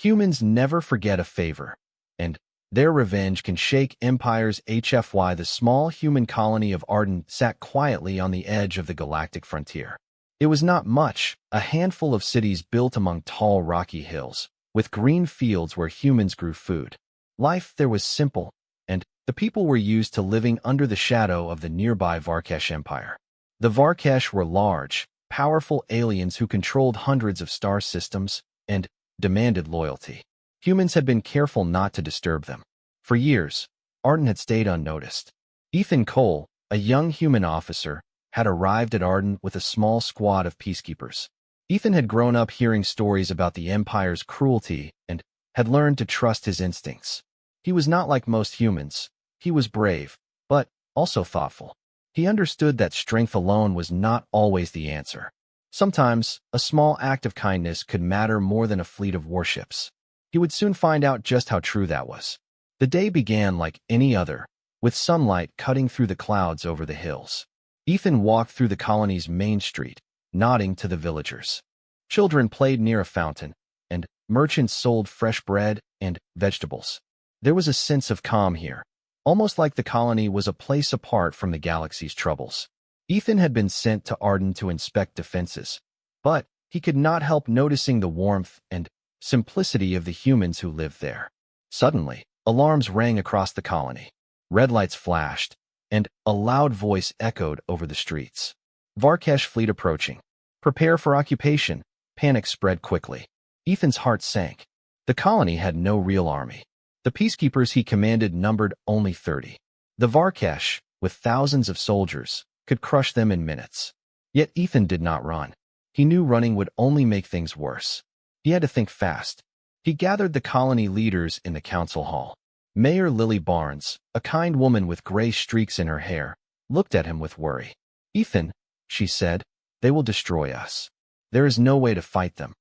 Humans never forget a favor, and their revenge can shake empires. HFY, the small human colony of Arden, sat quietly on the edge of the galactic frontier. It was not much, a handful of cities built among tall rocky hills, with green fields where humans grew food. Life there was simple, and the people were used to living under the shadow of the nearby Varkesh Empire. The Varkesh were large, powerful aliens who controlled hundreds of star systems and demanded loyalty. Humans had been careful not to disturb them. For years, Arden had stayed unnoticed. Ethan Cole, a young human officer, had arrived at Arden with a small squad of peacekeepers. Ethan had grown up hearing stories about the Empire's cruelty and had learned to trust his instincts. He was not like most humans. He was brave, but also thoughtful. He understood that strength alone was not always the answer. Sometimes, a small act of kindness could matter more than a fleet of warships. He would soon find out just how true that was. The day began like any other, with sunlight cutting through the clouds over the hills. Ethan walked through the colony's main street, nodding to the villagers. Children played near a fountain, and merchants sold fresh bread and vegetables. There was a sense of calm here, almost like the colony was a place apart from the galaxy's troubles. Ethan had been sent to Arden to inspect defenses, but he could not help noticing the warmth and simplicity of the humans who lived there. Suddenly, alarms rang across the colony. Red lights flashed, and a loud voice echoed over the streets. Varkesh fleet approaching. Prepare for occupation. Panic spread quickly. Ethan's heart sank. The colony had no real army. The peacekeepers he commanded numbered only 30. The Varkesh, with thousands of soldiers, could crush them in minutes. Yet Ethan did not run. He knew running would only make things worse. He had to think fast. He gathered the colony leaders in the council hall. Mayor Lily Barnes, a kind woman with gray streaks in her hair, looked at him with worry. Ethan, she said, they will destroy us. There is no way to fight them.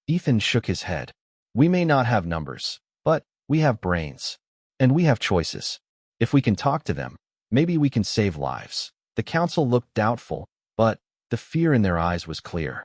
Ethan shook his head. We may not have numbers, but we have brains. And we have choices. If we can talk to them, maybe we can save lives. The council looked doubtful, but the fear in their eyes was clear.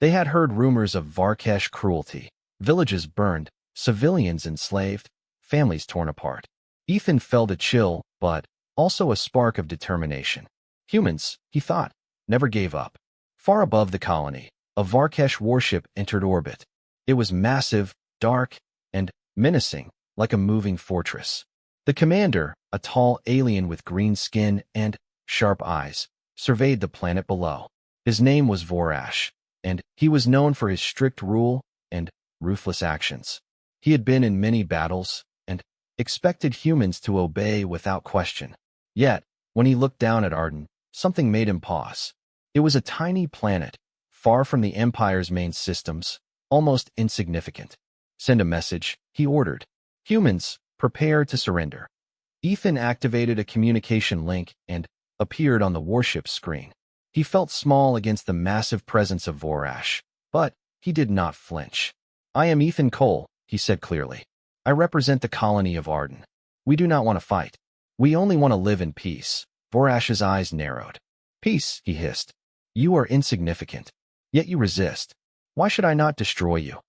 They had heard rumors of Varkesh cruelty, villages burned, civilians enslaved, families torn apart. Ethan felt a chill, but also a spark of determination. Humans, he thought, never gave up. Far above the colony, a Varkesh warship entered orbit. It was massive, dark, and menacing, like a moving fortress. The commander, a tall alien with green skin and sharp eyes, surveyed the planet below. His name was Vorash, and he was known for his strict rule and ruthless actions. He had been in many battles and expected humans to obey without question. Yet, when he looked down at Arden, something made him pause. It was a tiny planet, far from the Empire's main systems, almost insignificant. Send a message, he ordered. Humans, prepare to surrender. Ethan activated a communication link and appeared on the warship's screen. He felt small against the massive presence of Vorash, but he did not flinch. I am Ethan Cole, he said clearly. I represent the colony of Arden. We do not want to fight. We only want to live in peace. Vorash's eyes narrowed. Peace, he hissed. You are insignificant, yet you resist. Why should I not destroy you?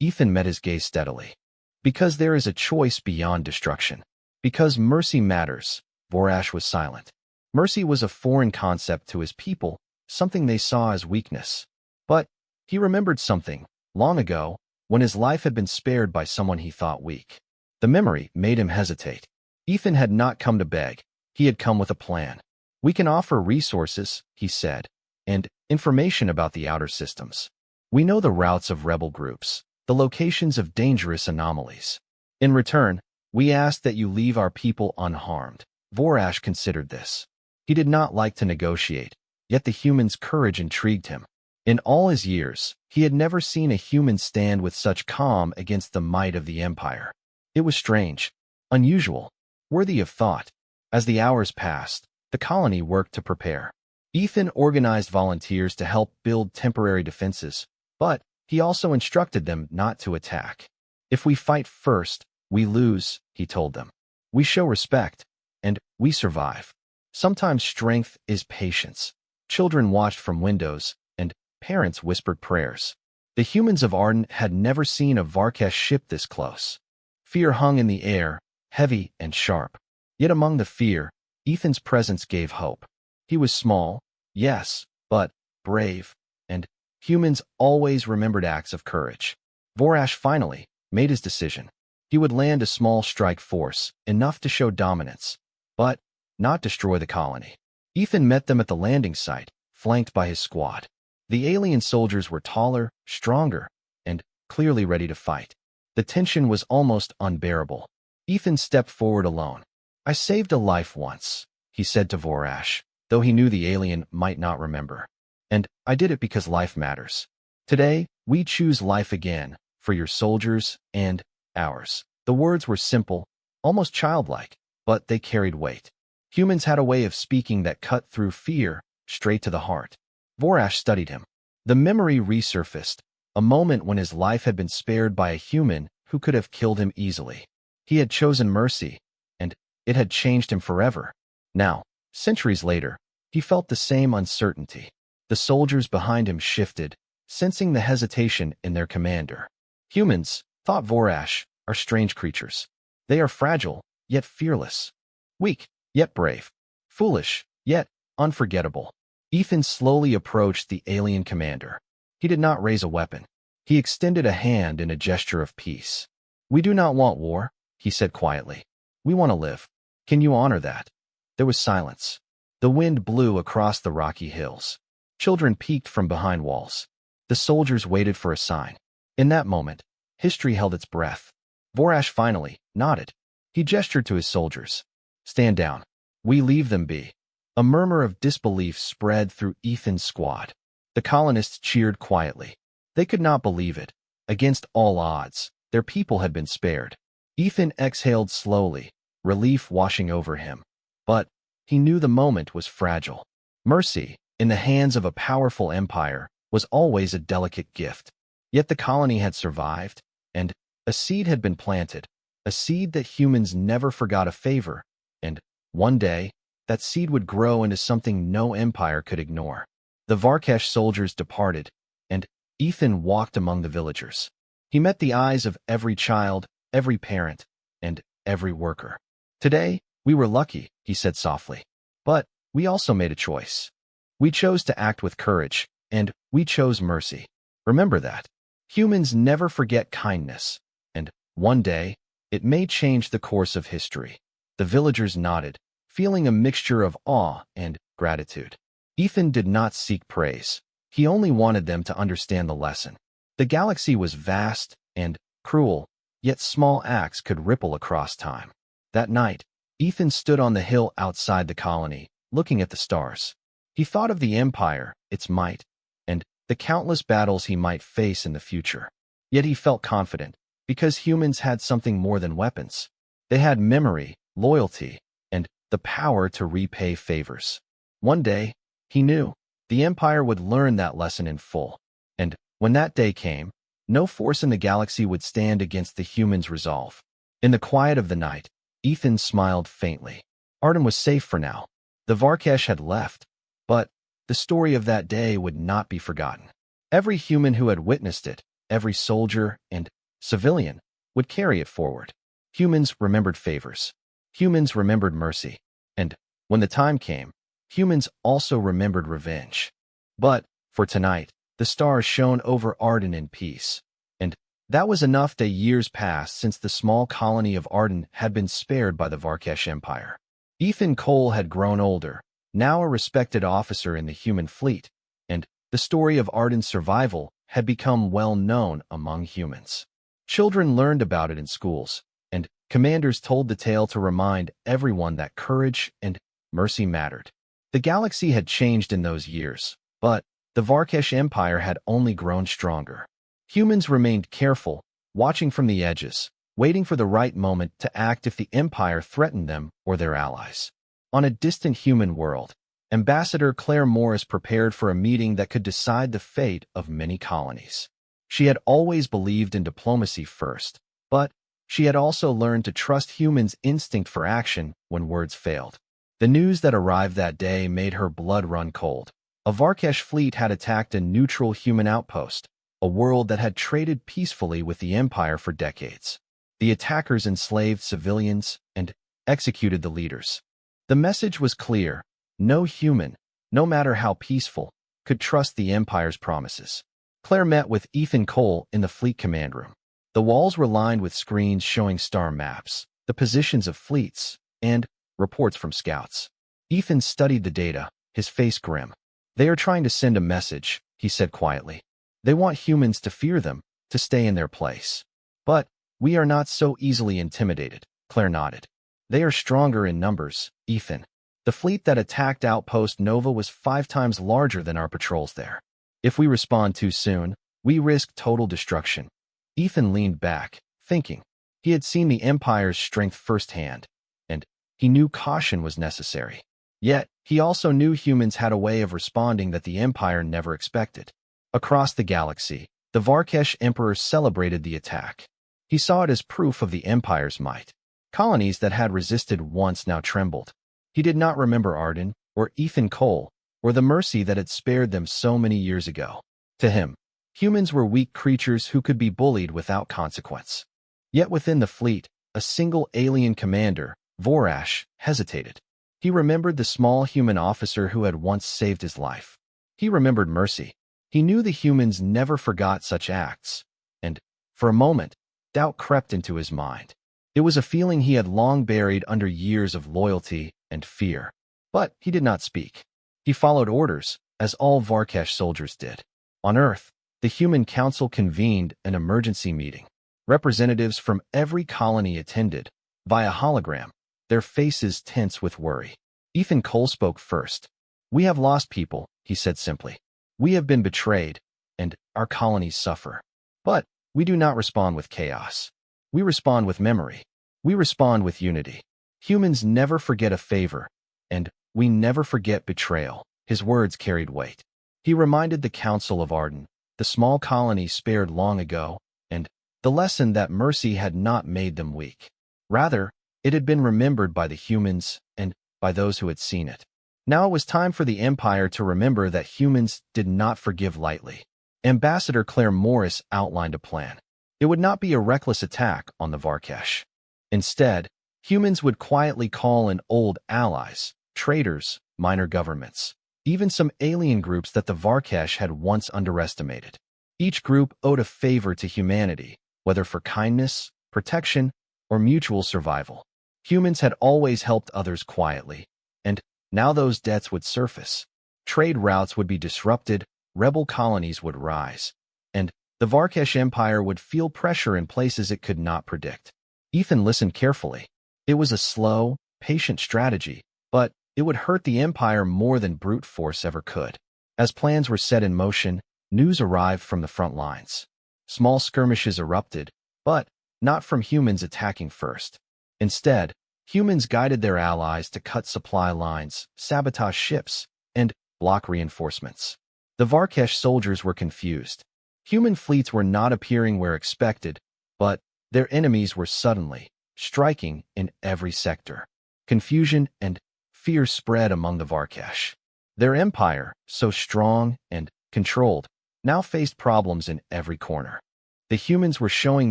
Ethan met his gaze steadily. Because there is a choice beyond destruction. Because mercy matters. Vorash was silent. Mercy was a foreign concept to his people, something they saw as weakness. But he remembered something, long ago, when his life had been spared by someone he thought weak. The memory made him hesitate. Ethan had not come to beg. He had come with a plan. We can offer resources, he said, and information about the outer systems. We know the routes of rebel groups, the locations of dangerous anomalies. In return, we ask that you leave our people unharmed. Vorash considered this. He did not like to negotiate, yet the human's courage intrigued him. In all his years, he had never seen a human stand with such calm against the might of the Empire. It was strange, unusual, worthy of thought. As the hours passed, the colony worked to prepare. Ethan organized volunteers to help build temporary defenses, but he also instructed them not to attack. If we fight first, we lose, he told them. We show respect, and we survive. Sometimes strength is patience. Children watched from windows, and parents whispered prayers. The humans of Arden had never seen a Varkesh ship this close. Fear hung in the air, heavy and sharp. Yet among the fear, Ethan's presence gave hope. He was small, yes, but brave, and humans always remembered acts of courage. Vorash finally made his decision. He would land a small strike force, enough to show dominance, but not destroy the colony. Ethan met them at the landing site, flanked by his squad. The alien soldiers were taller, stronger, and clearly ready to fight. The tension was almost unbearable. Ethan stepped forward alone. "I saved a life once," he said to Vorash, though he knew the alien might not remember. "And I did it because life matters. Today, we choose life again, for your soldiers and ours." The words were simple, almost childlike, but they carried weight. Humans had a way of speaking that cut through fear, straight to the heart. Vorash studied him. The memory resurfaced, a moment when his life had been spared by a human who could have killed him easily. He had chosen mercy, and it had changed him forever. Now, centuries later, he felt the same uncertainty. The soldiers behind him shifted, sensing the hesitation in their commander. Humans, thought Vorash, are strange creatures. They are fragile, yet fearless. Weak, yet brave. Foolish, yet unforgettable. Ethan slowly approached the alien commander. He did not raise a weapon. He extended a hand in a gesture of peace. "We do not want war," he said quietly. "We want to live. Can you honor that?" There was silence. The wind blew across the rocky hills. Children peeked from behind walls. The soldiers waited for a sign. In that moment, history held its breath. Vorash finally nodded. He gestured to his soldiers. "Stand down. We leave them be." A murmur of disbelief spread through Ethan's squad. The colonists cheered quietly. They could not believe it. Against all odds, their people had been spared. Ethan exhaled slowly, relief washing over him. But he knew the moment was fragile. Mercy, in the hands of a powerful empire, was always a delicate gift. Yet the colony had survived, and a seed had been planted, a seed that humans never forgot a favor, and one day, that seed would grow into something no empire could ignore. The Varkesh soldiers departed, and Ethan walked among the villagers. He met the eyes of every child, every parent, and every worker. "Today, we were lucky," he said softly. "But we also made a choice. We chose to act with courage, and we chose mercy. Remember that. Humans never forget kindness, and one day, it may change the course of history." The villagers nodded, feeling a mixture of awe and gratitude. Ethan did not seek praise. He only wanted them to understand the lesson. The galaxy was vast and cruel, yet small acts could ripple across time. That night, Ethan stood on the hill outside the colony, looking at the stars. He thought of the Empire, its might, and the countless battles he might face in the future. Yet he felt confident, because humans had something more than weapons. They had memory, loyalty, and the power to repay favors. One day, he knew, the Empire would learn that lesson in full. And when that day came, no force in the galaxy would stand against the humans' resolve. In the quiet of the night, Ethan smiled faintly. Arden was safe for now. The Varkesh had left, but the story of that day would not be forgotten. Every human who had witnessed it, every soldier and civilian, would carry it forward. Humans remembered favors. Humans remembered mercy. And when the time came, humans also remembered revenge. But, for tonight, the stars shone over Arden in peace. And that was enough that years passed since the small colony of Arden had been spared by the Varkesh Empire. Ethan Cole had grown older, now a respected officer in the human fleet, and the story of Arden's survival had become well known among humans. Children learned about it in schools, and commanders told the tale to remind everyone that courage and mercy mattered. The galaxy had changed in those years, but the Varkesh Empire had only grown stronger. Humans remained careful, watching from the edges, waiting for the right moment to act if the Empire threatened them or their allies. On a distant human world, Ambassador Claire Morris prepared for a meeting that could decide the fate of many colonies. She had always believed in diplomacy first, but she had also learned to trust humans' instinct for action when words failed. The news that arrived that day made her blood run cold. A Varkesh fleet had attacked a neutral human outpost, a world that had traded peacefully with the Empire for decades. The attackers enslaved civilians and executed the leaders. The message was clear: no human, no matter how peaceful, could trust the Empire's promises. Claire met with Ethan Cole in the fleet command room. The walls were lined with screens showing star maps, the positions of fleets, and reports from scouts. Ethan studied the data, his face grim. "They are trying to send a message," he said quietly. "They want humans to fear them, to stay in their place. But we are not so easily intimidated," Claire nodded. "They are stronger in numbers, Ethan. The fleet that attacked Outpost Nova was 5 times larger than our patrols there. If we respond too soon, we risk total destruction." Ethan leaned back, thinking. He had seen the Empire's strength firsthand, and he knew caution was necessary. Yet, he also knew humans had a way of responding that the Empire never expected. Across the galaxy, the Varkesh Emperor celebrated the attack. He saw it as proof of the Empire's might. Colonies that had resisted once now trembled. He did not remember Arden, or Ethan Cole, or the mercy that had spared them so many years ago. To him, humans were weak creatures who could be bullied without consequence. Yet within the fleet, a single alien commander, Vorash, hesitated. He remembered the small human officer who had once saved his life. He remembered mercy. He knew the humans never forgot such acts. And, for a moment, doubt crept into his mind. It was a feeling he had long buried under years of loyalty and fear. But he did not speak. He followed orders, as all Varkesh soldiers did. On Earth, the Human Council convened an emergency meeting. Representatives from every colony attended, via hologram, their faces tense with worry. Ethan Cole spoke first. "We have lost people," he said simply. "We have been betrayed, and our colonies suffer. But we do not respond with chaos. We respond with memory. We respond with unity. Humans never forget a favor, and we never forget betrayal." His words carried weight. He reminded the Council of Arden, the small colony spared long ago, and the lesson that mercy had not made them weak. Rather, it had been remembered by the humans and by those who had seen it. Now it was time for the Empire to remember that humans did not forgive lightly. Ambassador Claire Morris outlined a plan. It would not be a reckless attack on the Varkesh. Instead, humans would quietly call in old allies, traitors, minor governments, even some alien groups that the Varkesh had once underestimated. Each group owed a favor to humanity, whether for kindness, protection, or mutual survival. Humans had always helped others quietly, and now those debts would surface. Trade routes would be disrupted, rebel colonies would rise, and the Varkesh Empire would feel pressure in places it could not predict. Ethan listened carefully. It was a slow, patient strategy, but it would hurt the Empire more than brute force ever could. As plans were set in motion, news arrived from the front lines. Small skirmishes erupted, but not from humans attacking first. Instead, humans guided their allies to cut supply lines, sabotage ships, and block reinforcements. The Varkesh soldiers were confused. Human fleets were not appearing where expected, but their enemies were suddenly striking in every sector. Confusion and fear spread among the Varkesh. Their empire, so strong and controlled, now faced problems in every corner. The humans were showing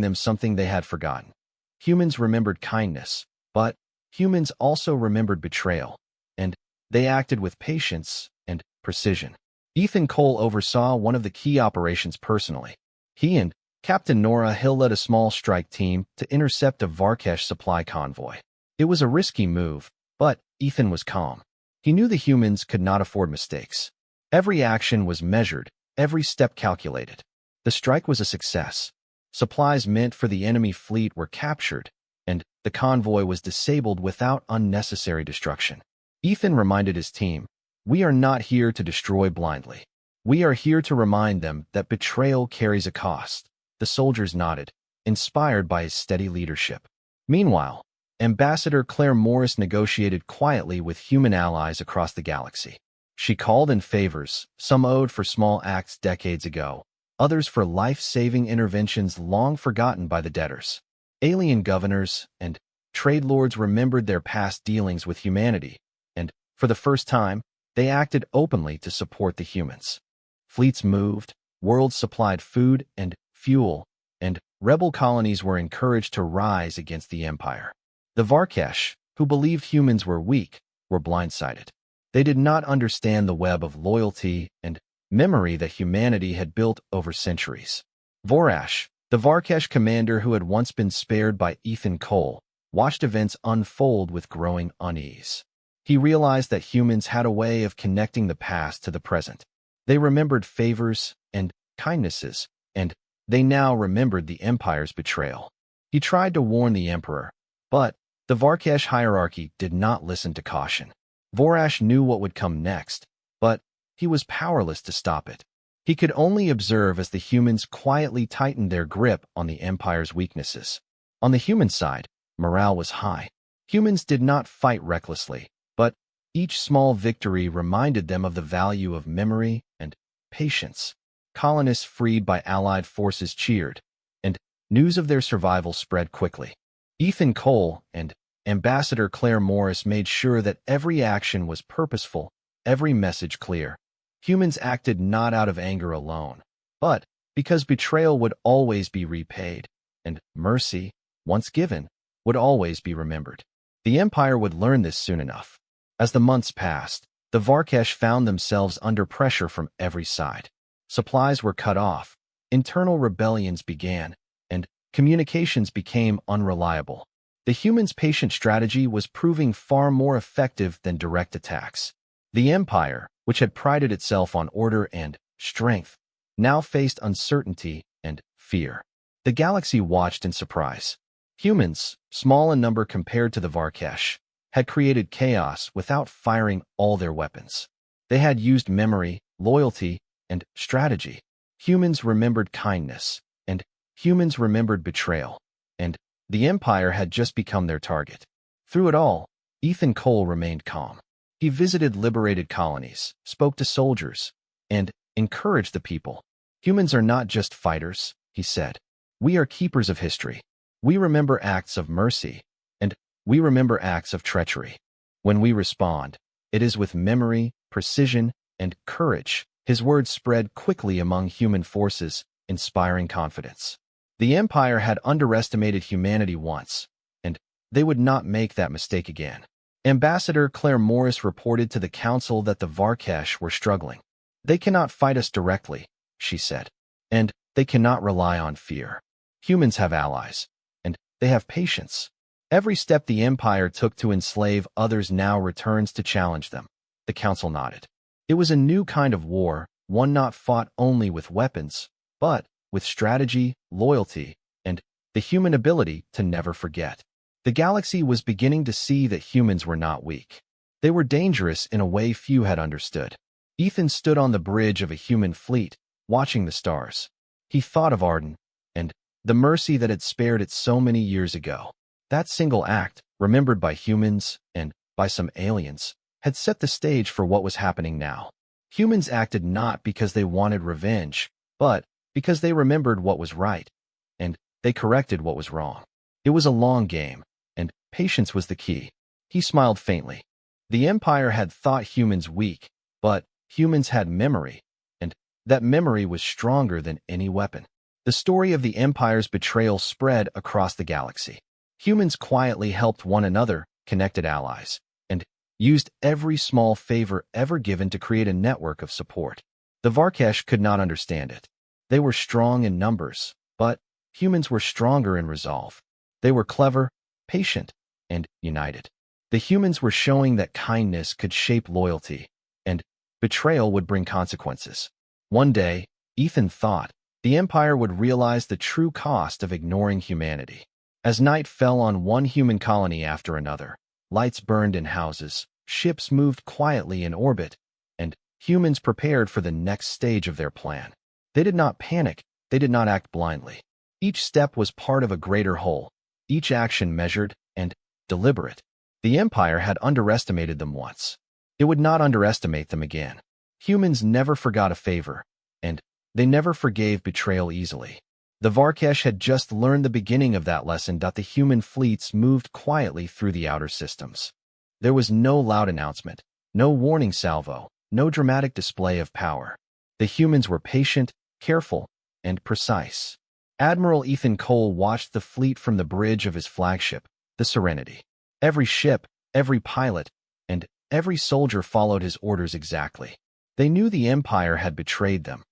them something they had forgotten. Humans remembered kindness, but humans also remembered betrayal, and they acted with patience and precision. Ethan Cole oversaw one of the key operations personally. He and Captain Nora Hill led a small strike team to intercept a Varkesh supply convoy. It was a risky move, but Ethan was calm. He knew the humans could not afford mistakes. Every action was measured, every step calculated. The strike was a success. Supplies meant for the enemy fleet were captured, and the convoy was disabled without unnecessary destruction. Ethan reminded his team, "We are not here to destroy blindly. We are here to remind them that betrayal carries a cost." The soldiers nodded, inspired by his steady leadership. Meanwhile, Ambassador Claire Morris negotiated quietly with human allies across the galaxy. She called in favors, some owed for small acts decades ago, others for life-saving interventions long forgotten by the debtors. Alien governors and trade lords remembered their past dealings with humanity, and, for the first time, they acted openly to support the humans. Fleets moved, worlds supplied food and fuel, and rebel colonies were encouraged to rise against the Empire. The Varkesh, who believed humans were weak, were blindsided. They did not understand the web of loyalty and memory that humanity had built over centuries. Vorash, the Varkesh commander who had once been spared by Ethan Cole, watched events unfold with growing unease. He realized that humans had a way of connecting the past to the present. They remembered favors and kindnesses, and they now remembered the Empire's betrayal. He tried to warn the Emperor, but the Varkesh hierarchy did not listen to caution. Vorash knew what would come next, but he was powerless to stop it. He could only observe as the humans quietly tightened their grip on the Empire's weaknesses. On the human side, morale was high. Humans did not fight recklessly, but each small victory reminded them of the value of memory and patience. Colonists freed by Allied forces cheered, and news of their survival spread quickly. Ethan Cole and Ambassador Claire Morris made sure that every action was purposeful, every message clear. Humans acted not out of anger alone, but because betrayal would always be repaid, and mercy, once given, would always be remembered. The Empire would learn this soon enough. As the months passed, the Varkesh found themselves under pressure from every side. Supplies were cut off, internal rebellions began, and communications became unreliable. The humans' patient strategy was proving far more effective than direct attacks. The Empire, which had prided itself on order and strength, now faced uncertainty and fear. The galaxy watched in surprise. Humans, small in number compared to the Varkesh, had created chaos without firing all their weapons. They had used memory, loyalty, and strategy. Humans remembered kindness, and humans remembered betrayal, and the Empire had just become their target. Through it all, Ethan Cole remained calm. He visited liberated colonies, spoke to soldiers, and encouraged the people. Humans are not just fighters, he said. We are keepers of history. We remember acts of mercy, and we remember acts of treachery. When we respond, it is with memory, precision, and courage. His words spread quickly among human forces, inspiring confidence. The Empire had underestimated humanity once, and they would not make that mistake again. Ambassador Claire Morris reported to the council that the Varkesh were struggling. They cannot fight us directly, she said, and they cannot rely on fear. Humans have allies, and they have patience. Every step the Empire took to enslave others now returns to challenge them. The council nodded. It was a new kind of war, one not fought only with weapons, but with strategy, loyalty, and the human ability to never forget. The galaxy was beginning to see that humans were not weak. They were dangerous in a way few had understood. Ethan stood on the bridge of a human fleet, watching the stars. He thought of Arden, and the mercy that had spared it so many years ago. That single act, remembered by humans and by some aliens, had set the stage for what was happening now. Humans acted not because they wanted revenge, but because they remembered what was right, and they corrected what was wrong. It was a long game, and patience was the key. He smiled faintly. The Empire had thought humans weak, but humans had memory, and that memory was stronger than any weapon. The story of the Empire's betrayal spread across the galaxy. Humans quietly helped one another, connected allies, and used every small favor ever given to create a network of support. The Varkesh could not understand it. They were strong in numbers, but humans were stronger in resolve. They were clever, patient, and united. The humans were showing that kindness could shape loyalty, and betrayal would bring consequences. One day, Ethan thought, the Empire would realize the true cost of ignoring humanity. As night fell on one human colony after another, lights burned in houses, ships moved quietly in orbit, and humans prepared for the next stage of their plan. They did not panic, they did not act blindly. Each step was part of a greater whole, each action measured and deliberate. The Empire had underestimated them once. It would not underestimate them again. Humans never forgot a favor, and they never forgave betrayal easily. The Varkesh had just learned the beginning of that lesson that the human fleets moved quietly through the outer systems. There was no loud announcement, no warning salvo, no dramatic display of power. The humans were patient, careful, and precise. Admiral Ethan Cole watched the fleet from the bridge of his flagship, the Serenity. Every ship, every pilot, and every soldier followed his orders exactly. They knew the Empire had betrayed them,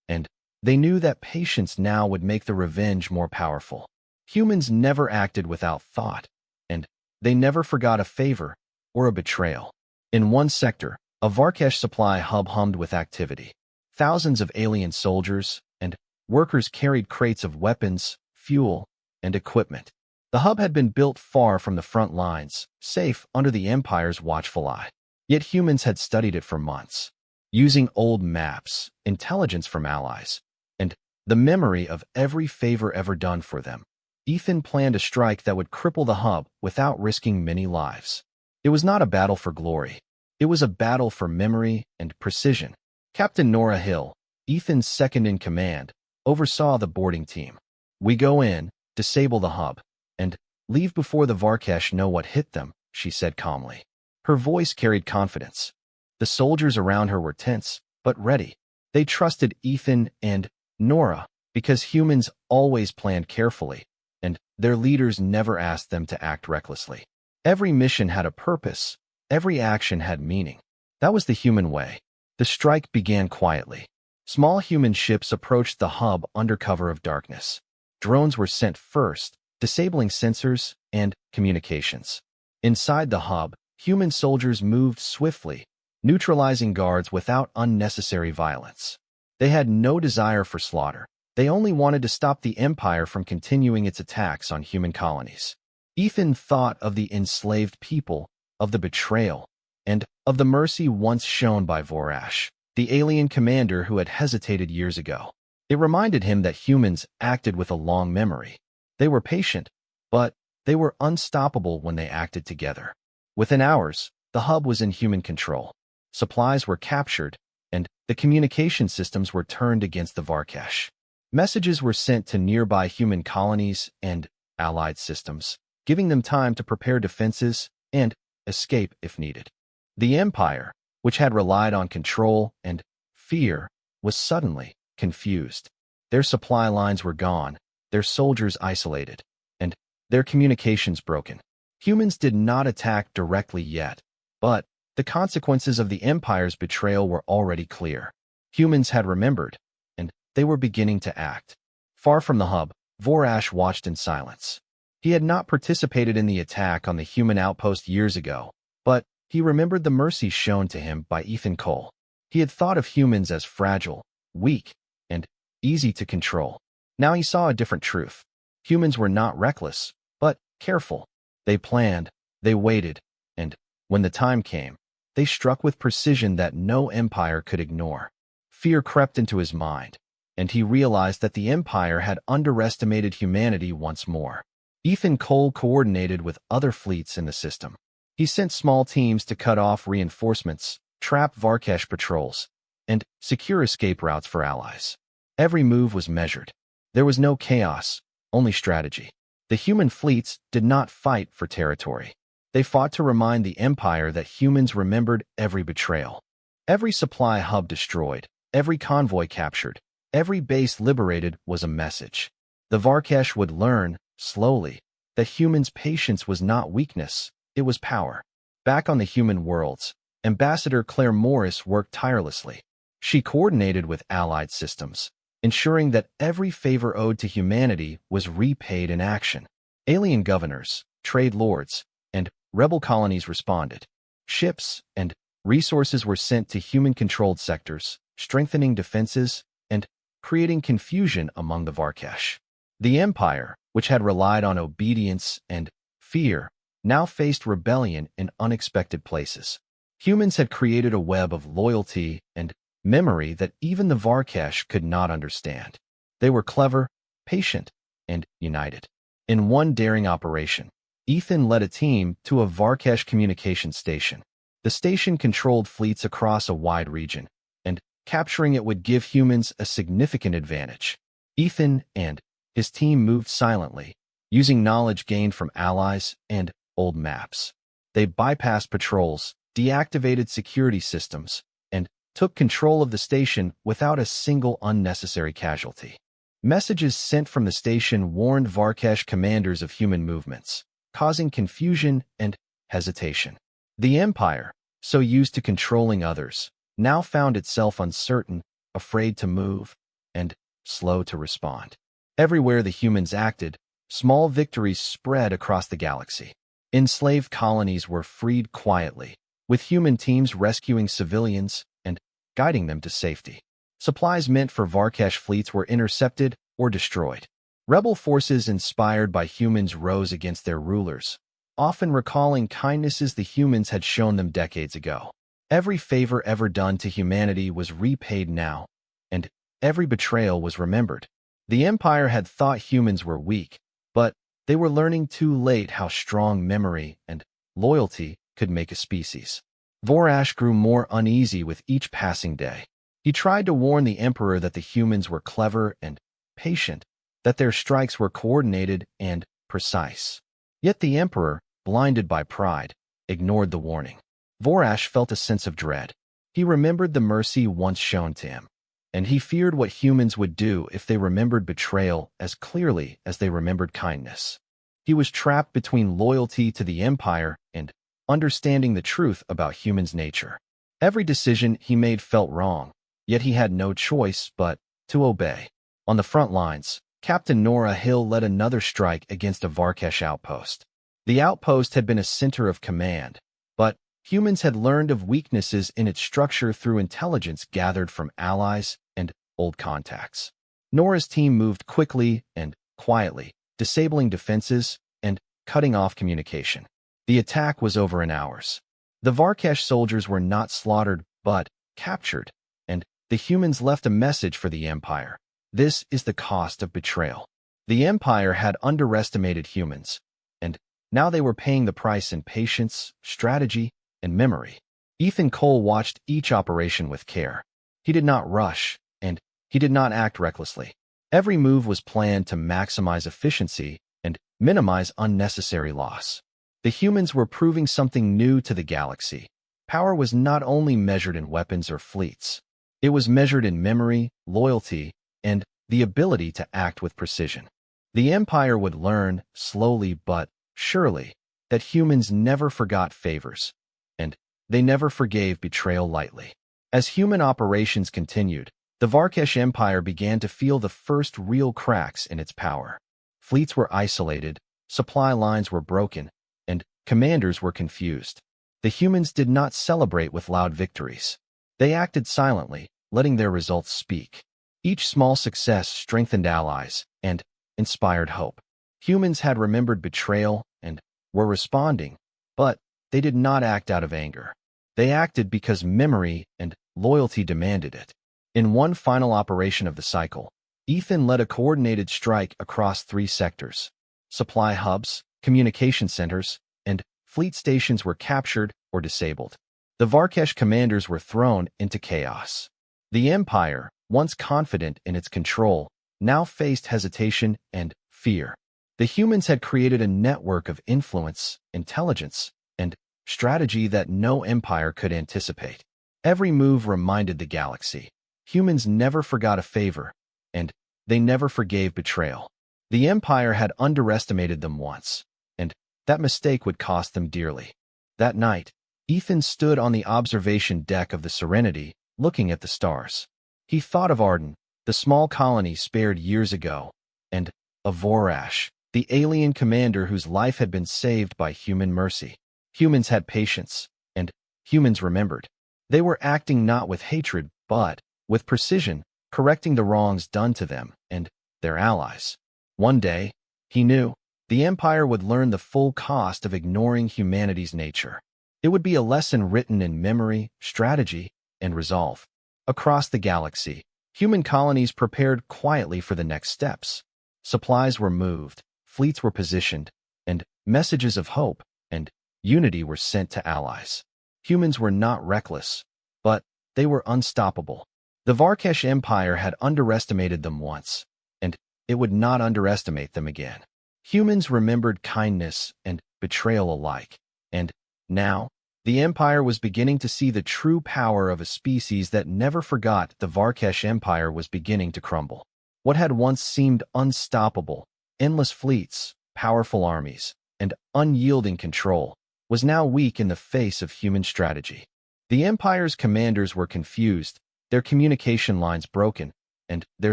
and they knew that patience now would make the revenge more powerful. Humans never acted without thought, and they never forgot a favor or a betrayal. In one sector, a Varkesh supply hub hummed with activity. Thousands of alien soldiers and workers carried crates of weapons, fuel, and equipment. The hub had been built far from the front lines, safe under the Empire's watchful eye. Yet humans had studied it for months, using old maps, intelligence from allies, and the memory of every favor ever done for them. Ethan planned a strike that would cripple the hub without risking many lives. It was not a battle for glory. It was a battle for memory and precision. Captain Nora Hill, Ethan's second-in-command, oversaw the boarding team. "We go in, disable the hub, and leave before the Varkesh know what hit them," she said calmly. Her voice carried confidence. The soldiers around her were tense, but ready. They trusted Ethan and Nora because humans always planned carefully, and their leaders never asked them to act recklessly. Every mission had a purpose. Every action had meaning. That was the human way. The strike began quietly. Small human ships approached the hub under cover of darkness. Drones were sent first, disabling sensors and communications. Inside the hub, human soldiers moved swiftly, neutralizing guards without unnecessary violence. They had no desire for slaughter. They only wanted to stop the Empire from continuing its attacks on human colonies. Ethan thought of the enslaved people, of the betrayal, and of the mercy once shown by Vorash, the alien commander who had hesitated years ago. It reminded him that humans acted with a long memory. They were patient, but they were unstoppable when they acted together. Within hours, the hub was in human control. Supplies were captured, and the communication systems were turned against the Varkesh. Messages were sent to nearby human colonies and allied systems, giving them time to prepare defenses and escape if needed. The Empire, which had relied on control and fear, was suddenly confused. Their supply lines were gone, their soldiers isolated, and their communications broken. Humans did not attack directly yet, but the consequences of the Empire's betrayal were already clear. Humans had remembered, and they were beginning to act. Far from the hub, Vorash watched in silence. He had not participated in the attack on the human outpost years ago, but he remembered the mercy shown to him by Ethan Cole. He had thought of humans as fragile, weak, and easy to control. Now he saw a different truth. Humans were not reckless, but careful. They planned, they waited, and when the time came, they struck with precision that no empire could ignore. Fear crept into his mind, and he realized that the Empire had underestimated humanity once more. Ethan Cole coordinated with other fleets in the system. He sent small teams to cut off reinforcements, trap Varkesh patrols, and secure escape routes for allies. Every move was measured. There was no chaos, only strategy. The human fleets did not fight for territory. They fought to remind the Empire that humans remembered every betrayal. Every supply hub destroyed, every convoy captured, every base liberated was a message. The Varkesh would learn, slowly, that humans' patience was not weakness, it was power. Back on the human worlds, Ambassador Claire Morris worked tirelessly. She coordinated with allied systems, ensuring that every favor owed to humanity was repaid in action. Alien governors, trade lords, and rebel colonies responded. Ships and resources were sent to human-controlled sectors, strengthening defenses and creating confusion among the Varkesh. The Empire, which had relied on obedience and fear, now faced rebellion in unexpected places. Humans had created a web of loyalty and memory that even the Varkesh could not understand. They were clever, patient, and united. In one daring operation, Ethan led a team to a Varkesh communication station. The station controlled fleets across a wide region, and capturing it would give humans a significant advantage. Ethan and his team moved silently, using knowledge gained from allies and old maps. They bypassed patrols, deactivated security systems, and took control of the station without a single unnecessary casualty. Messages sent from the station warned Varkesh commanders of human movements, causing confusion and hesitation. The Empire, so used to controlling others, now found itself uncertain, afraid to move, and slow to respond. Everywhere the humans acted, small victories spread across the galaxy. Enslaved colonies were freed quietly, with human teams rescuing civilians and guiding them to safety. Supplies meant for Varkesh fleets were intercepted or destroyed. Rebel forces inspired by humans rose against their rulers, often recalling kindnesses the humans had shown them decades ago. Every favor ever done to humanity was repaid now, and every betrayal was remembered. The Empire had thought humans were weak, but they were learning too late how strong memory and loyalty could make a species. Vorash grew more uneasy with each passing day. He tried to warn the Emperor that the humans were clever and patient, that their strikes were coordinated and precise. Yet the Emperor, blinded by pride, ignored the warning. Vorash felt a sense of dread. He remembered the mercy once shown to him, and he feared what humans would do if they remembered betrayal as clearly as they remembered kindness. He was trapped between loyalty to the Empire and understanding the truth about humans' nature. Every decision he made felt wrong, yet he had no choice but to obey. On the front lines, Captain Nora Hill led another strike against a Varkesh outpost. The outpost had been a center of command, but humans had learned of weaknesses in its structure through intelligence gathered from allies and old contacts. Nora's team moved quickly and quietly, disabling defenses and cutting off communication. The attack was over in hours. The Varkesh soldiers were not slaughtered, but captured, and the humans left a message for the Empire. This is the cost of betrayal. The Empire had underestimated humans, and now they were paying the price in patience, strategy, and memory. Ethan Cole watched each operation with care. He did not rush, and he did not act recklessly. Every move was planned to maximize efficiency and minimize unnecessary loss. The humans were proving something new to the galaxy. Power was not only measured in weapons or fleets. It was measured in memory, loyalty, and the ability to act with precision. The Empire would learn, slowly but surely, that humans never forgot favors, and they never forgave betrayal lightly. As human operations continued, the Varkesh Empire began to feel the first real cracks in its power. Fleets were isolated, supply lines were broken, and commanders were confused. The humans did not celebrate with loud victories. They acted silently, letting their results speak. Each small success strengthened allies and inspired hope. Humans had remembered betrayal and were responding, but they did not act out of anger. They acted because memory and loyalty demanded it. In one final operation of the cycle, Ethan led a coordinated strike across 3 sectors. Supply hubs, communication centers, and fleet stations were captured or disabled. The Varkesh commanders were thrown into chaos. The Empire, once confident in its control, now faced hesitation and fear. The humans had created a network of influence, intelligence, and strategy that no empire could anticipate. Every move reminded the galaxy. Humans never forgot a favor, and they never forgave betrayal. The Empire had underestimated them once, and that mistake would cost them dearly. That night, Ethan stood on the observation deck of the Serenity, looking at the stars. He thought of Arden, the small colony spared years ago, and of Vorash, the alien commander whose life had been saved by human mercy. Humans had patience, and humans remembered. They were acting not with hatred, but with precision, correcting the wrongs done to them and their allies. One day, he knew, the Empire would learn the full cost of ignoring humanity's nature. It would be a lesson written in memory, strategy, and resolve. Across the galaxy, human colonies prepared quietly for the next steps. Supplies were moved, fleets were positioned, and messages of hope and unity were sent to allies. Humans were not reckless, but they were unstoppable. The Varkesh Empire had underestimated them once, and it would not underestimate them again. Humans remembered kindness and betrayal alike, and now The Empire was beginning to see the true power of a species that never forgot. The Varkesh Empire was beginning to crumble. What had once seemed unstoppable, endless fleets, powerful armies, and unyielding control, was now weak in the face of human strategy. The Empire's commanders were confused, their communication lines broken, and their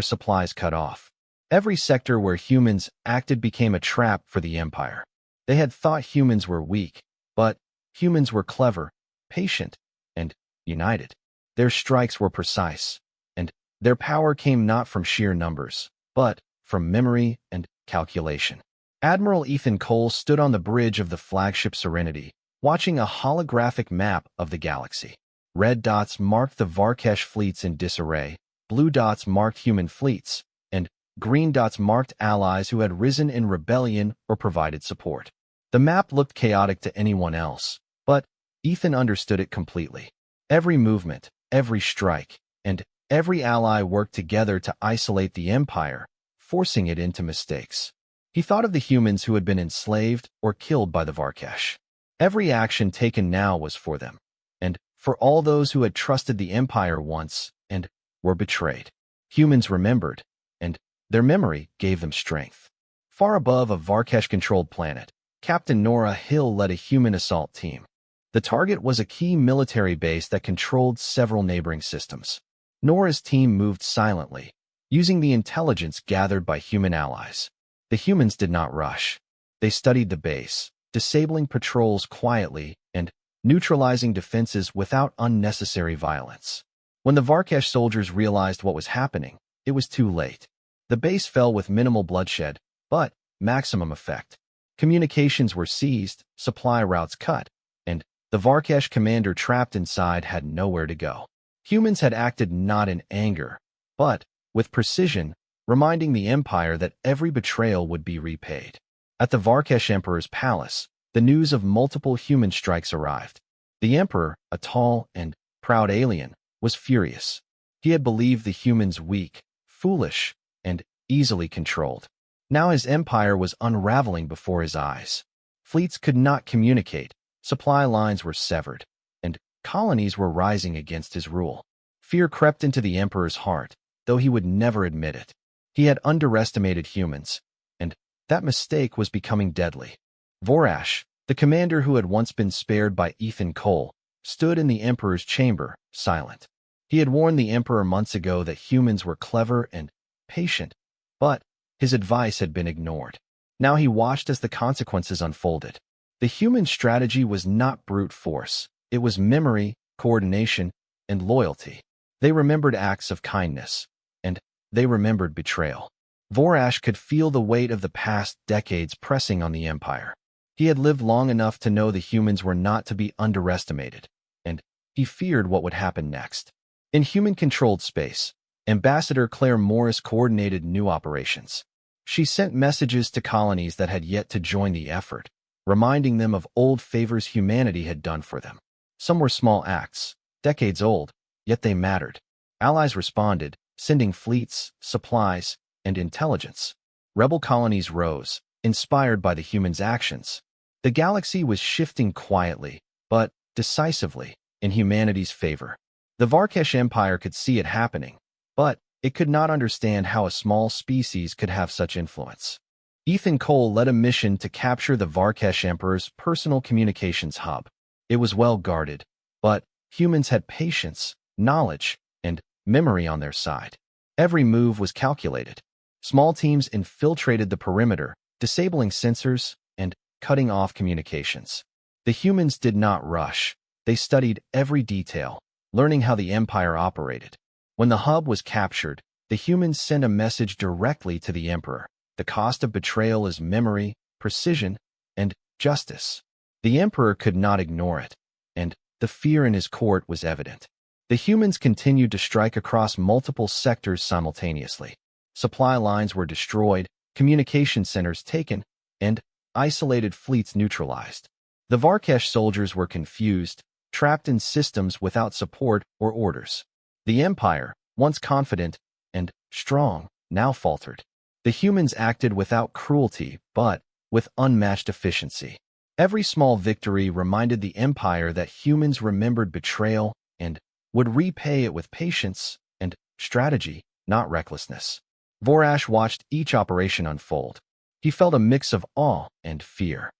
supplies cut off. Every sector where humans acted became a trap for the Empire. They had thought humans were weak, but humans were clever, patient, and united. Their strikes were precise, and their power came not from sheer numbers, but from memory and calculation. Admiral Ethan Cole stood on the bridge of the flagship Serenity, watching a holographic map of the galaxy. Red dots marked the Varkesh fleets in disarray, blue dots marked human fleets, and green dots marked allies who had risen in rebellion or provided support. The map looked chaotic to anyone else, but Ethan understood it completely. Every movement, every strike, and every ally worked together to isolate the Empire, forcing it into mistakes. He thought of the humans who had been enslaved or killed by the Varkesh. Every action taken now was for them, and for all those who had trusted the Empire once and were betrayed. Humans remembered, and their memory gave them strength. Far above a Varkesh-controlled planet, Captain Nora Hill led a human assault team. The target was a key military base that controlled several neighboring systems. Nora's team moved silently, using the intelligence gathered by human allies. The humans did not rush. They studied the base, disabling patrols quietly and neutralizing defenses without unnecessary violence. When the Varkesh soldiers realized what was happening, it was too late. The base fell with minimal bloodshed, but maximum effect. Communications were seized, supply routes cut, and the Varkesh commander trapped inside had nowhere to go. Humans had acted not in anger, but with precision, reminding the Empire that every betrayal would be repaid. At the Varkesh Emperor's palace, the news of multiple human strikes arrived. The Emperor, a tall and proud alien, was furious. He had believed the humans weak, foolish, and easily controlled. Now his empire was unraveling before his eyes. Fleets could not communicate, supply lines were severed, and colonies were rising against his rule. Fear crept into the emperor's heart, though he would never admit it. He had underestimated humans, and that mistake was becoming deadly. Vorash, the commander who had once been spared by Ethan Cole, stood in the emperor's chamber, silent. He had warned the emperor months ago that humans were clever and patient, but his advice had been ignored. Now he watched as the consequences unfolded. The human strategy was not brute force. It was memory, coordination, and loyalty. They remembered acts of kindness, and they remembered betrayal. Vorash could feel the weight of the past decades pressing on the Empire. He had lived long enough to know the humans were not to be underestimated, and he feared what would happen next. In human-controlled space, Ambassador Claire Morris coordinated new operations. She sent messages to colonies that had yet to join the effort, reminding them of old favors humanity had done for them. Some were small acts, decades old, yet they mattered. Allies responded, sending fleets, supplies, and intelligence. Rebel colonies rose, inspired by the humans' actions. The galaxy was shifting quietly, but decisively, in humanity's favor. The Varkesh Empire could see it happening, but it could not understand how a small species could have such influence. Ethan Cole led a mission to capture the Varkesh Emperor's personal communications hub. It was well guarded, but humans had patience, knowledge, and memory on their side. Every move was calculated. Small teams infiltrated the perimeter, disabling sensors and cutting off communications. The humans did not rush. They studied every detail, learning how the Empire operated. When the hub was captured, the humans sent a message directly to the Emperor. The cost of betrayal is memory, precision, and justice. The Emperor could not ignore it, and the fear in his court was evident. The humans continued to strike across multiple sectors simultaneously. Supply lines were destroyed, communication centers taken, and isolated fleets neutralized. The Varkesh soldiers were confused, trapped in systems without support or orders. The Empire, once confident and strong, now faltered. The humans acted without cruelty, but with unmatched efficiency. Every small victory reminded the Empire that humans remembered betrayal and would repay it with patience and strategy, not recklessness. Vorash watched each operation unfold. He felt a mix of awe and fear.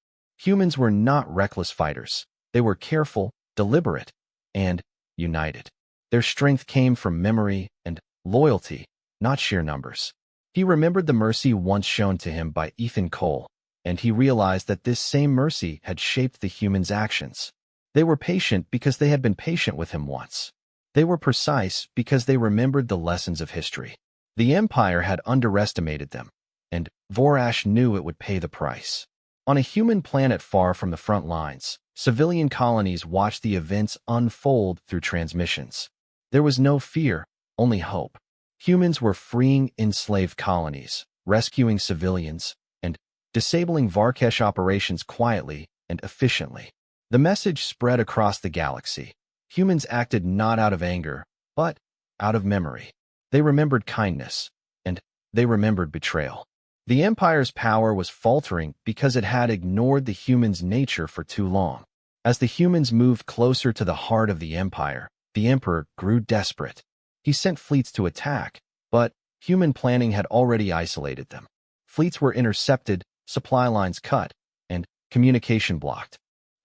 Humans were not reckless fighters. They were careful, deliberate, and united. Their strength came from memory and loyalty, not sheer numbers. He remembered the mercy once shown to him by Ethan Cole, and he realized that this same mercy had shaped the humans' actions. They were patient because they had been patient with him once. They were precise because they remembered the lessons of history. The Empire had underestimated them, and Vorash knew it would pay the price. On a human planet far from the front lines, civilian colonies watched the events unfold through transmissions. There was no fear, only hope. Humans were freeing enslaved colonies, rescuing civilians, and disabling Varkesh operations quietly and efficiently. The message spread across the galaxy. Humans acted not out of anger, but out of memory. They remembered kindness, and they remembered betrayal. The Empire's power was faltering because it had ignored the humans' nature for too long. As the humans moved closer to the heart of the Empire, the Emperor grew desperate. He sent fleets to attack, but human planning had already isolated them. Fleets were intercepted, supply lines cut, and communication blocked.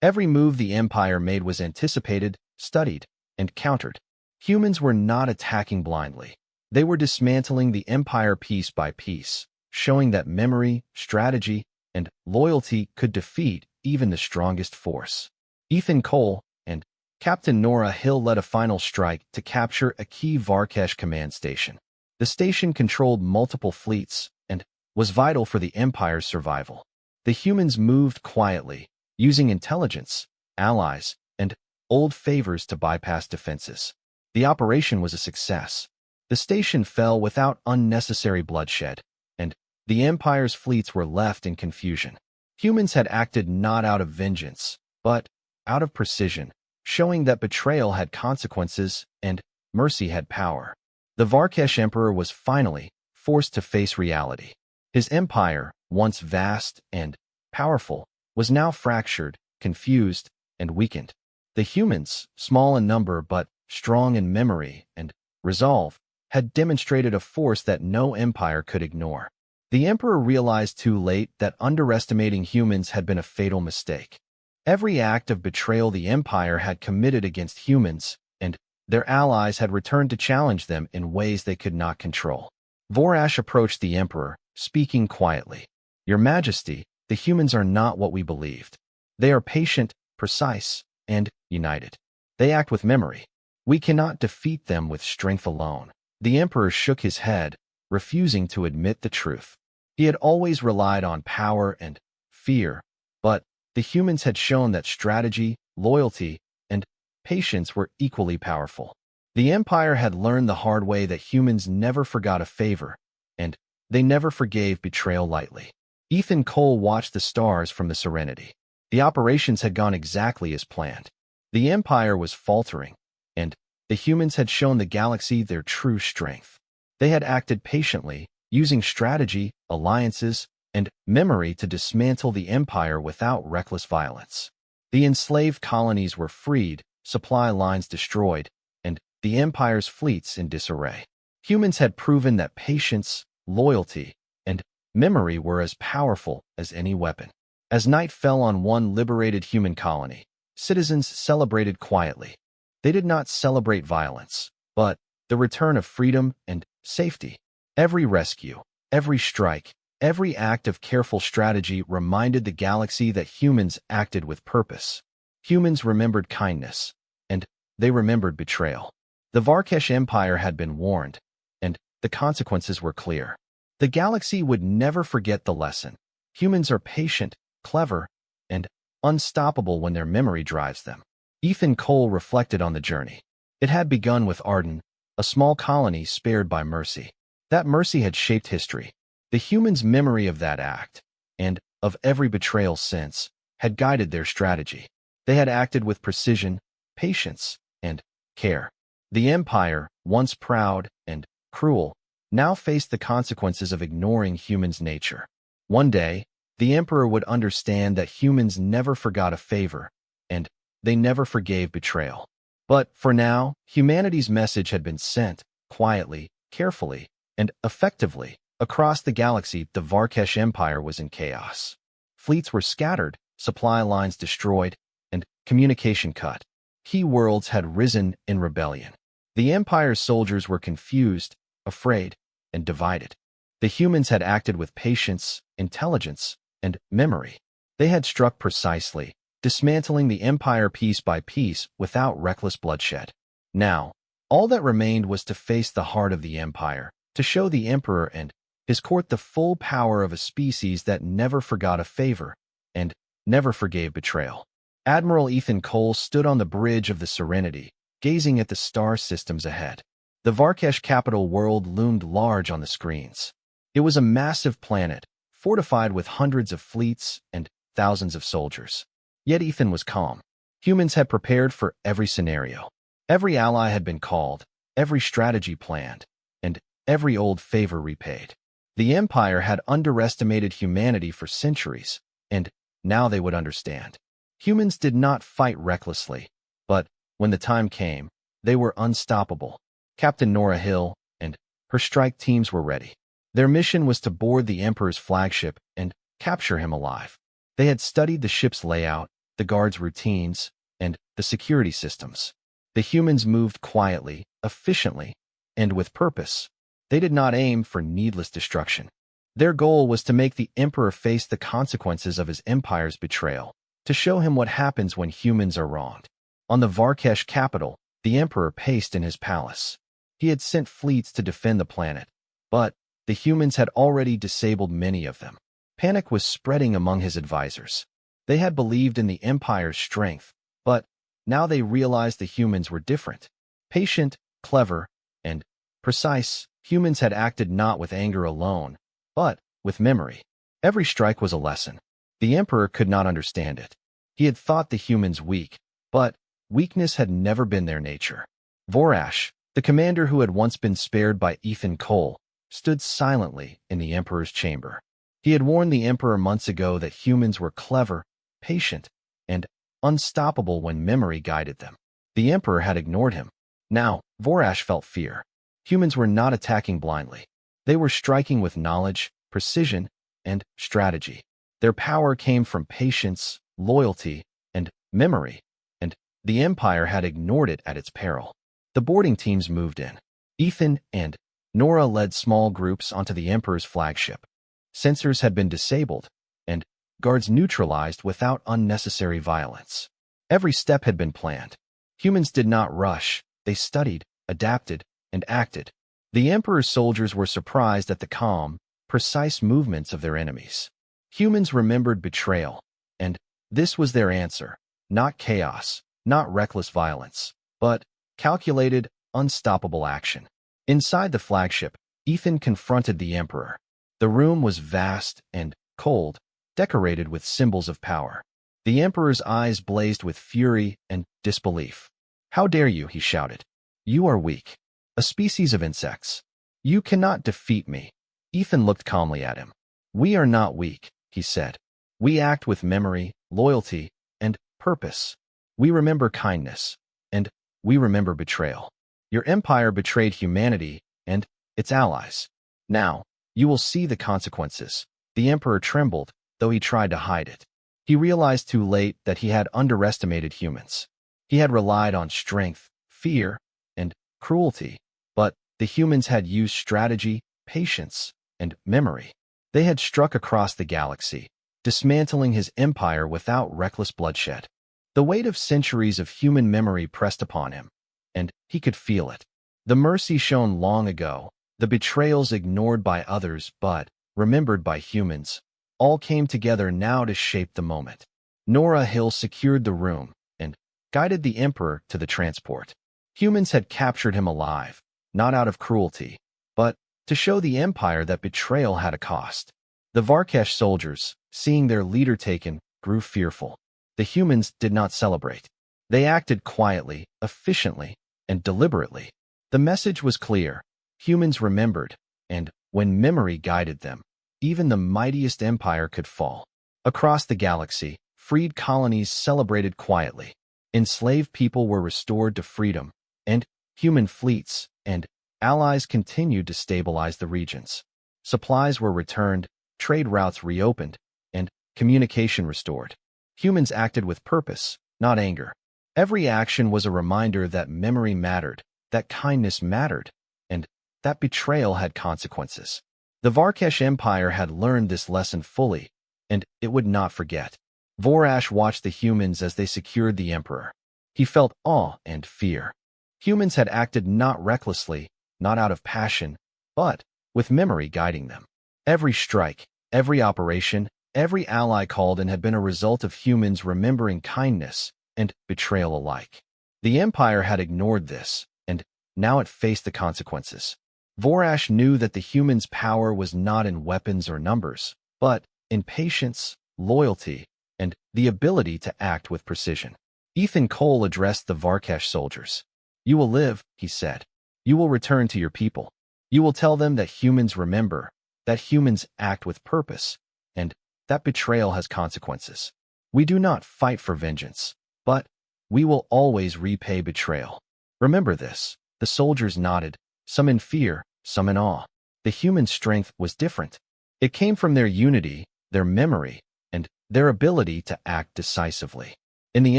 Every move the Empire made was anticipated, studied, and countered. Humans were not attacking blindly. They were dismantling the Empire piece by piece, showing that memory, strategy, and loyalty could defeat even the strongest force. Ethan Cole and Captain Nora Hill led a final strike to capture a key Varkesh command station. The station controlled multiple fleets and was vital for the Empire's survival. The humans moved quietly, using intelligence, allies, and old favors to bypass defenses. The operation was a success. The station fell without unnecessary bloodshed, and the Empire's fleets were left in confusion. Humans had acted not out of vengeance, but out of precision, showing that betrayal had consequences and mercy had power. The Varkesh Emperor was finally forced to face reality. His empire, once vast and powerful, was now fractured, confused, and weakened. The humans, small in number but strong in memory and resolve, had demonstrated a force that no empire could ignore. The Emperor realized too late that underestimating humans had been a fatal mistake. Every act of betrayal the Empire had committed against humans, and their allies had returned to challenge them in ways they could not control. Vorash approached the Emperor, speaking quietly. "Your Majesty, the humans are not what we believed. They are patient, precise, and united. They act with memory. We cannot defeat them with strength alone." The Emperor shook his head, refusing to admit the truth. He had always relied on power and fear, but the humans had shown that strategy, loyalty, and patience were equally powerful. The Empire had learned the hard way that humans never forgot a favor, and they never forgave betrayal lightly. Ethan Cole watched the stars from the Serenity. The operations had gone exactly as planned. The Empire was faltering, and the humans had shown the galaxy their true strength. They had acted patiently, using strategy, alliances, and memory to dismantle the Empire without reckless violence. The enslaved colonies were freed, supply lines destroyed, and the Empire's fleets in disarray. Humans had proven that patience, loyalty, and memory were as powerful as any weapon. As night fell on one liberated human colony, citizens celebrated quietly. They did not celebrate violence, but the return of freedom and safety. Every rescue, every strike, every act of careful strategy reminded the galaxy that humans acted with purpose. Humans remembered kindness, and they remembered betrayal. The Varkesh Empire had been warned, and the consequences were clear. The galaxy would never forget the lesson. Humans are patient, clever, and unstoppable when their memory drives them. Ethan Cole reflected on the journey. It had begun with Arden, a small colony spared by mercy. That mercy had shaped history. The humans' memory of that act, and of every betrayal since, had guided their strategy. They had acted with precision, patience, and care. The Empire, once proud and cruel, now faced the consequences of ignoring humans' nature. One day, the Emperor would understand that humans never forgot a favor, and they never forgave betrayal. But for now, humanity's message had been sent, quietly, carefully, and effectively. Across the galaxy, the Varkesh Empire was in chaos. Fleets were scattered, supply lines destroyed, and communication cut. Key worlds had risen in rebellion. The Empire's soldiers were confused, afraid, and divided. The humans had acted with patience, intelligence, and memory. They had struck precisely, dismantling the Empire piece by piece without reckless bloodshed. Now, all that remained was to face the heart of the Empire, to show the Emperor and his court the full power of a species that never forgot a favor and never forgave betrayal. Admiral Ethan Cole stood on the bridge of the Serenity, gazing at the star systems ahead. The Varkesh capital world loomed large on the screens. It was a massive planet, fortified with hundreds of fleets and thousands of soldiers. Yet Ethan was calm. Humans had prepared for every scenario. Every ally had been called, every strategy planned, and every old favor repaid. The Empire had underestimated humanity for centuries, and now they would understand. Humans did not fight recklessly, but when the time came, they were unstoppable. Captain Nora Hill and her strike teams were ready. Their mission was to board the Emperor's flagship and capture him alive. They had studied the ship's layout, the guards' routines, and the security systems. The humans moved quietly, efficiently, and with purpose. They did not aim for needless destruction. Their goal was to make the Emperor face the consequences of his empire's betrayal, to show him what happens when humans are wronged. On the Varkesh capital, the Emperor paced in his palace. He had sent fleets to defend the planet, but the humans had already disabled many of them. Panic was spreading among his advisors. They had believed in the Empire's strength, but now they realized the humans were different. Patient, clever, and precise, humans had acted not with anger alone, but with memory. Every strike was a lesson. The Emperor could not understand it. He had thought the humans weak, but weakness had never been their nature. Vorash, the commander who had once been spared by Ethan Cole, stood silently in the Emperor's chamber. He had warned the Emperor months ago that humans were clever, patient, and unstoppable when memory guided them. The Emperor had ignored him. Now, Vorash felt fear. Humans were not attacking blindly. They were striking with knowledge, precision, and strategy. Their power came from patience, loyalty, and memory, and the Empire had ignored it at its peril. The boarding teams moved in. Ethan and Nora led small groups onto the Emperor's flagship. Sensors had been disabled, and guards neutralized without unnecessary violence. Every step had been planned. Humans did not rush. They studied, adapted, and acted. The Emperor's soldiers were surprised at the calm, precise movements of their enemies. Humans remembered betrayal, and this was their answer. Not chaos, not reckless violence, but calculated, unstoppable action. Inside the flagship, Ethan confronted the Emperor. The room was vast and cold, decorated with symbols of power. The Emperor's eyes blazed with fury and disbelief. "How dare you?" he shouted. "You are weak. A species of insects. You cannot defeat me." Ethan looked calmly at him. "We are not weak," he said. "We act with memory, loyalty, and purpose. We remember kindness, and we remember betrayal. Your empire betrayed humanity and its allies. Now, you will see the consequences." The Emperor trembled, though he tried to hide it. He realized too late that he had underestimated humans. He had relied on strength, fear, and cruelty, but the humans had used strategy, patience, and memory. They had struck across the galaxy, dismantling his empire without reckless bloodshed. The weight of centuries of human memory pressed upon him, and he could feel it. The mercy shown long ago, the betrayals ignored by others but remembered by humans, all came together now to shape the moment. Nora Hill secured the room and guided the Emperor to the transport. Humans had captured him alive, not out of cruelty, but to show the Empire that betrayal had a cost. The Varkesh soldiers, seeing their leader taken, grew fearful. The humans did not celebrate. They acted quietly, efficiently, and deliberately. The message was clear. Humans remembered, and when memory guided them, even the mightiest empire could fall. Across the galaxy, freed colonies celebrated quietly. Enslaved people were restored to freedom, and human fleets and allies continued to stabilize the regions. Supplies were returned, trade routes reopened, and communication restored. Humans acted with purpose, not anger. Every action was a reminder that memory mattered, that kindness mattered, and that betrayal had consequences. The Varkesh Empire had learned this lesson fully, and it would not forget. Vorash watched the humans as they secured the emperor. He felt awe and fear. Humans had acted not recklessly, not out of passion, but with memory guiding them. Every strike, every operation, every ally called in had been a result of humans remembering kindness and betrayal alike. The Empire had ignored this, and now it faced the consequences. Vorash knew that the humans' power was not in weapons or numbers, but in patience, loyalty, and the ability to act with precision. Ethan Cole addressed the Varkesh soldiers. "You will live," he said. "You will return to your people. You will tell them that humans remember, that humans act with purpose, and that betrayal has consequences. We do not fight for vengeance, but we will always repay betrayal. Remember this." The soldiers nodded, some in fear, some in awe. The human strength was different. It came from their unity, their memory, and their ability to act decisively. In the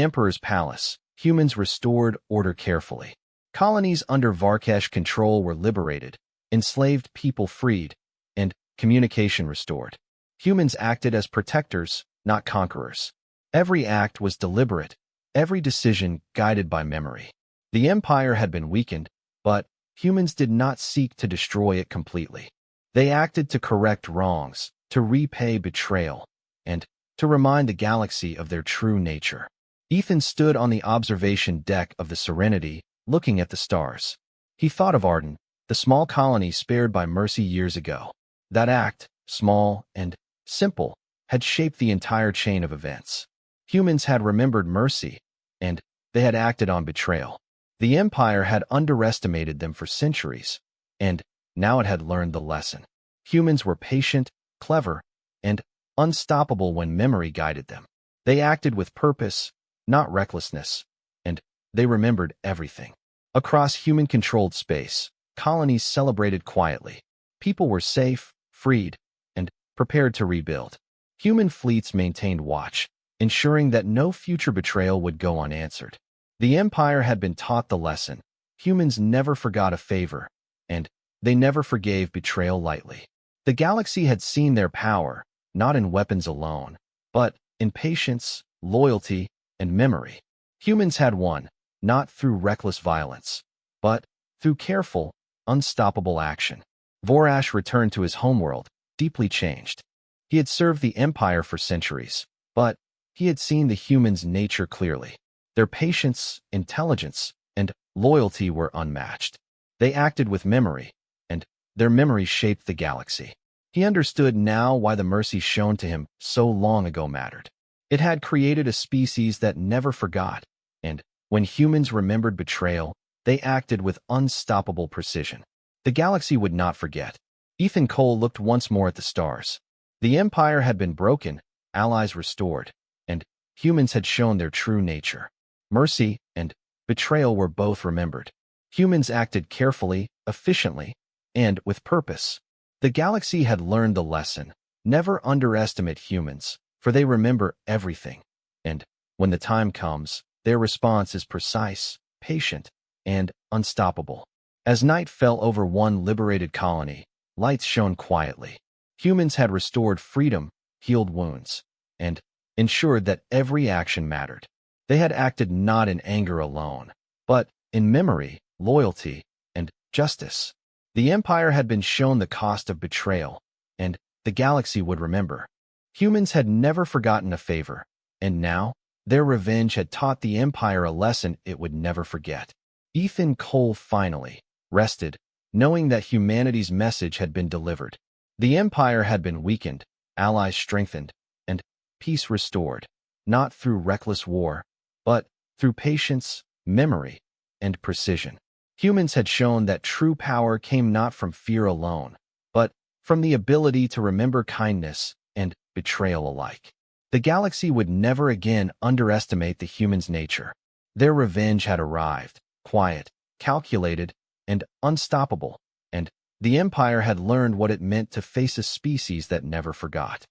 Emperor's palace, humans restored order carefully. Colonies under Varkesh control were liberated, enslaved people freed, and communication restored. Humans acted as protectors, not conquerors. Every act was deliberate, every decision guided by memory. The empire had been weakened, but humans did not seek to destroy it completely. They acted to correct wrongs, to repay betrayal, and to remind the galaxy of their true nature. Ethan stood on the observation deck of the Serenity, looking at the stars. He thought of Arden, the small colony spared by mercy years ago. That act, small and simple, had shaped the entire chain of events. Humans had remembered mercy, and they had acted on betrayal. The Empire had underestimated them for centuries, and now it had learned the lesson. Humans were patient, clever, and unstoppable when memory guided them. They acted with purpose, not recklessness, and they remembered everything. Across human-controlled space, colonies celebrated quietly. People were safe, freed, and prepared to rebuild. Human fleets maintained watch, ensuring that no future betrayal would go unanswered. The Empire had been taught the lesson. Humans never forgot a favor, and they never forgave betrayal lightly. The galaxy had seen their power, not in weapons alone, but in patience, loyalty, and memory. Humans had won, not through reckless violence, but through careful, unstoppable action. Vorash returned to his homeworld, deeply changed. He had served the Empire for centuries, but he had seen the humans' nature clearly. Their patience, intelligence, and loyalty were unmatched. They acted with memory, and their memory shaped the galaxy. He understood now why the mercy shown to him so long ago mattered. It had created a species that never forgot, and when humans remembered betrayal, they acted with unstoppable precision. The galaxy would not forget. Ethan Cole looked once more at the stars. The Empire had been broken, allies restored, and humans had shown their true nature. Mercy and betrayal were both remembered. Humans acted carefully, efficiently, and with purpose. The galaxy had learned the lesson. Never underestimate humans, for they remember everything. And when the time comes, their response is precise, patient, and unstoppable. As night fell over one liberated colony, lights shone quietly. Humans had restored freedom, healed wounds, and ensured that every action mattered. They had acted not in anger alone, but in memory, loyalty, and justice. The Empire had been shown the cost of betrayal, and the galaxy would remember. Humans had never forgotten a favor, and now their revenge had taught the Empire a lesson it would never forget. Ethan Cole finally rested, knowing that humanity's message had been delivered. The Empire had been weakened, allies strengthened, and peace restored, not through reckless war, but through patience, memory, and precision. Humans had shown that true power came not from fear alone, but from the ability to remember kindness and betrayal alike. The galaxy would never again underestimate the human's nature. Their revenge had arrived, quiet, calculated, and unstoppable, and the Empire had learned what it meant to face a species that never forgot.